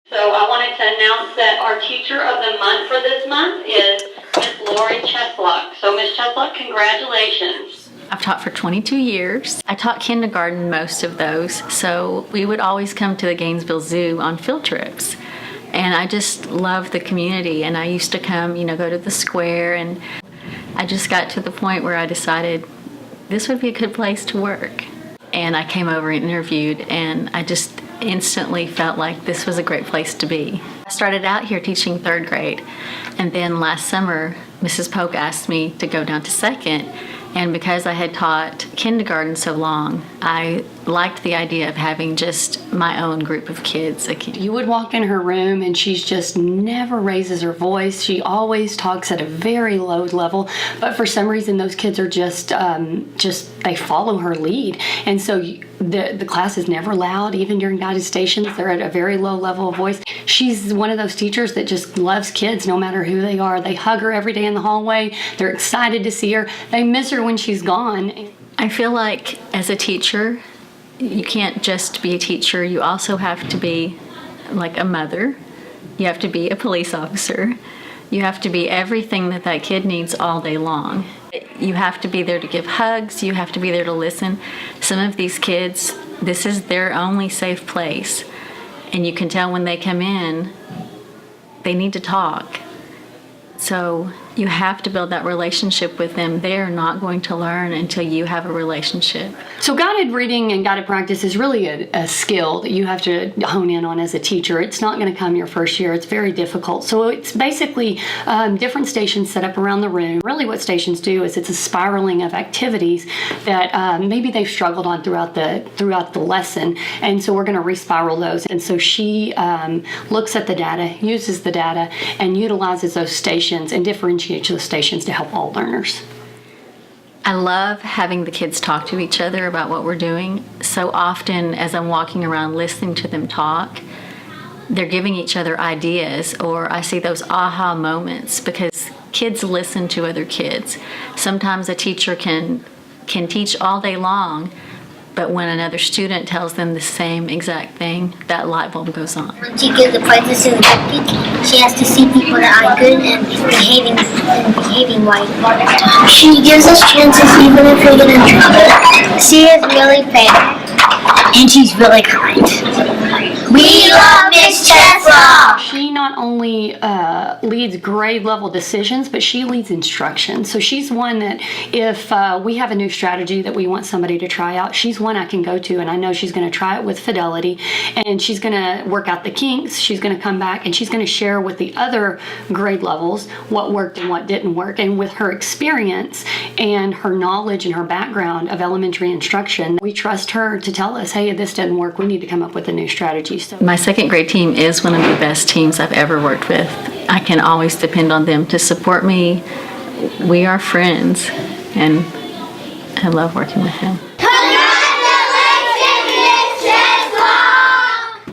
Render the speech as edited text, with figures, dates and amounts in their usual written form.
So I wanted to announce that our teacher of the month for this month is Miss Lori Cheslock. So Miss Cheslock, congratulations. I've taught for 22 years. I taught kindergarten most of those, so we would always come to the Gainesville Zoo on field trips. And I just love the community, and I used to come, go to the square, and I just got to the point where I decided this would be a good place to work. And I came over and interviewed, and I just instantly felt like this was a great place to be. I started out here teaching 3rd grade, and then last summer, Mrs. Polk asked me to go down to 2nd, and because I had taught kindergarten so long, I liked the idea of having just my own group of kids. You would walk in her room and she just never raises her voice. She always talks at a very low level, but for some reason those kids are just they follow her lead. And so the class is never loud, even during guided stations. They're at a very low level of voice. She's one of those teachers that just loves kids no matter who they are. They hug her every day in the hallway. They're excited to see her. They miss her when she's gone. I feel like as a teacher, you can't just be a teacher. You also have to be like a mother. You have to be a police officer. You have to be everything that that kid needs all day long. You have to be there to give hugs. You have to be there to listen. Some of these kids, this is their only safe place. And you can tell when they come in, they need to talk. So you have to build that relationship with them. They're not going to learn until you have a relationship. So guided reading and guided practice is really a skill that you have to hone in on as a teacher. It's not going to come your first year. It's very difficult. So it's basically different stations set up around the room. Really what stations do is it's a spiraling of activities that maybe they've struggled on throughout the lesson. And so we're going to respiral those. And so she looks at the data, uses the data, and utilizes those stations and differentiates those stations to help all learners. I love having the kids talk to each other about what we're doing. So often as I'm walking around listening to them talk, they're giving each other ideas, or I see those aha moments because kids listen to other kids. Sometimes a teacher can teach all day long, but when another student tells them the same exact thing, that light bulb goes on. When she gives the prizes to the cupcake, she has to see people that are good and behaving right. She gives us chances even if we get in trouble. She is really fair, and she's really kind. We love Miss Cheslock! She not only leads grade level decisions, but she leads instruction. So she's one that if we have a new strategy that we want somebody to try out, she's one I can go to, and I know she's going to try it with fidelity, and she's going to work out the kinks. She's going to come back and she's going to share with the other grade levels what worked and what didn't work. And with her experience and her knowledge and her background of elementary instruction, we trust her to tell us, hey, this didn't work. We need to come up with a new strategy. So my 2nd grade team is one of the best teams I've ever worked with. I can always depend on them to support me. We are friends, and I love working with them.